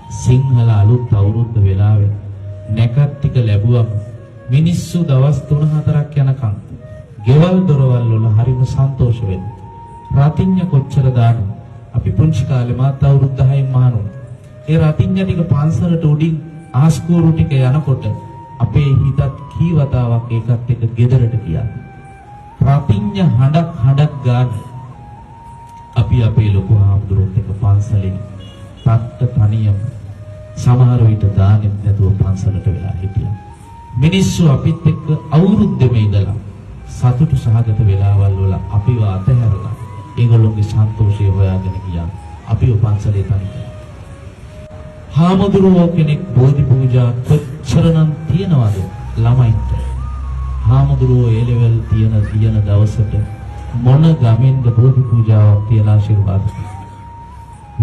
සිංහල අලුත් අවුරුද්ද වෙලාවේ නැකත් ටික ලැබුවම මිනිස්සු දවස් 3-4ක් යනකම් ගෙවල් දොරවල් වල හරිම සන්තෝෂ වෙනවා. රතිඤ්ඤ කොච්චර දාන අපි පුංචි කාලේ මාත් අවුරුදු 10න් මහණුන්. ඒ රතිඤ්ඤ ටික පන්සලට උඩින් ආස්කෝරු ටික යනකොට අපේ හිතත් කී වතාවක් ඒකත් එක්ක ගෙදරට ගියා. රතිඤ්ඤ හඬක් ගාන අපි අපේ ලොකු හාමුදුරුවෝත් එක්ක පන්සලේ පත්ත තනියම සමහර විට දානෙත් නැතුව පන්සලට වෙලා හිටියා. මිනිස්සු අපිත් එක්ක අවුරුද්දෙම ඉඳලා සතුටු සහගත වෙලාවල් වල අපිව අතහැරලා ඒගොල්ලෝගේ සන්තෝෂය හොයාගෙන ගියා. අපිව පන්සලේ තනි කළා. හාමුදුරුවෝ කෙනෙක් බෝධි පූජා කොච්චරනම් තියනවද ළමයින්ට? හාමුදුරුවෝ ඒ ලෙවල් තියන දවසට මොන ගමෙන්ද බෝධි පූජාවක් තියලා ආශිර්වාද කළා.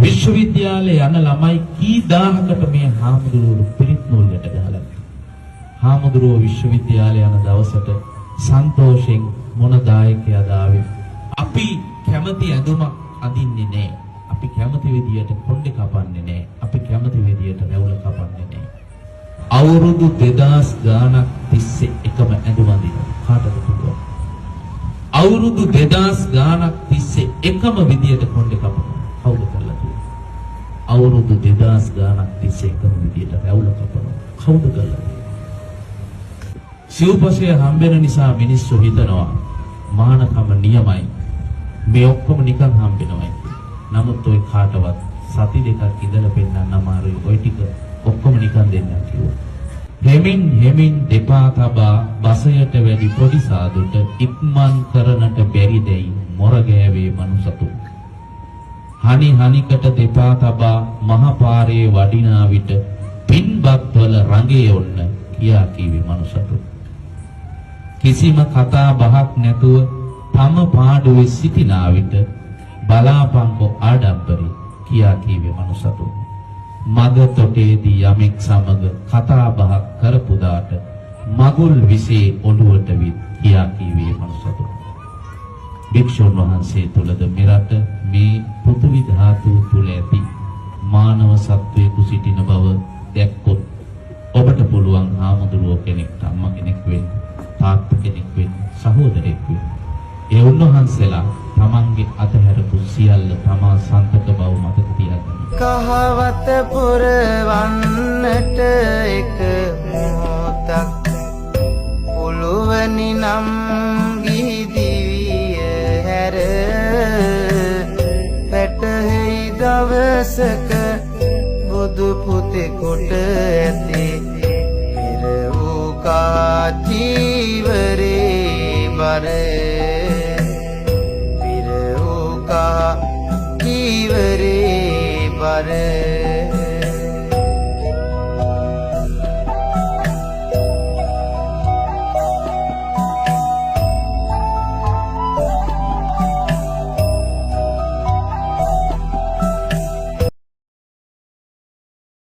විශ්වවිද්‍යාලේ යන ළමයි කී දාහකට මේ හාමුදුරුවෝ පිරිත් නූලකට ගහලා. හාමුදුරුවෝ විශ්වවිද්‍යාලේ යන දවසට සන්තෝෂෙන් මොන දායකයාද ආවේ. අපි කැමති ඇඳුමක් අඳින්නේ නැහැ. අපි කැමති විදියට කොණ්ඩේ කපන්නේ නැහැ. අපි කැමති විදියට රැවුල කපන්නේ නැහැ. අවුරුදු 2000 ගාණක් තිස්සේ එකම ඇඳුම අඳිනවා. කාටද පුළුවන්? අවුරුදු 2000 ගාණක් තිස්සේ එකම විදියට කොණ්ඩේ කපනවා. කවුද කරලා තියෙන්නේ? අවුරුදු 2000 ගාණක් තිස්සේ එකම විදියට රැවුල කපනවා. කවුද කරලා තියෙන්නේ? සිව්පසය හම්බෙන නිසා මිනිස්සු හිතනවා මහානකම නියමයි. මේ ඔක්කොම නිකන් හම්බෙනවයි. නමුත් ඔය කාටවත් සති දෙකක් ඉඳලා පෙන්නන්න අමාරුයි. ඔය ටික ඔක්කොම නිකන් දෙන්නක් කිව්වා. හෙමින් දෙපා තබා බසයට වැඩි පොඩි සාදුට ඉක්මන් කරනට බැරි දෙයි මොර ගෑවේ මනුසතු. හනිකට දෙපා තබා මහ පාරේ වඩිනා විට පින්බත් වල රඟේ ඔන්න කියා කීවේ මනුසතු. කිසිම කතා බහක් නැතුව තම පාඩුවේ සිටිනා විට බලාපංකො ආඩම්බරේ කියා කීවේ මනුසතු. මග තොටේදී යමෙක් සමග කතා බහක් කරපු දාට මගුල් විසේ ඔළුවට විත් කියා කීවේ මනුසතු. භික්ෂුන් වහන්සේ තුලද මෙරට මේ පෘථිවි ධාතුව තුල ඇති මානව සත්වයෙකු සිටින බව දැක්කොත් ඔබට පුළුවන් හාමුදුරුවෝ කෙනෙක්, අම්මා කෙනෙක් වෙන්න, තාත්තා කෙනෙක් වෙන්න, සහෝදරයෙක් වෙන්න. ඒ උන්වහන්සේලා තමන්ගේ අතහැරපු සියල්ල තමා සන්තක බව මතක තියාගන්න. කහවත පුරවන්නට එක මොහොතක් පුළුවනි නම් ගිහි දිවිය හැර පැටහෙයි දවසක බුදු පුතෙකුට ඇති පෙර වූ කාචීවරේ බර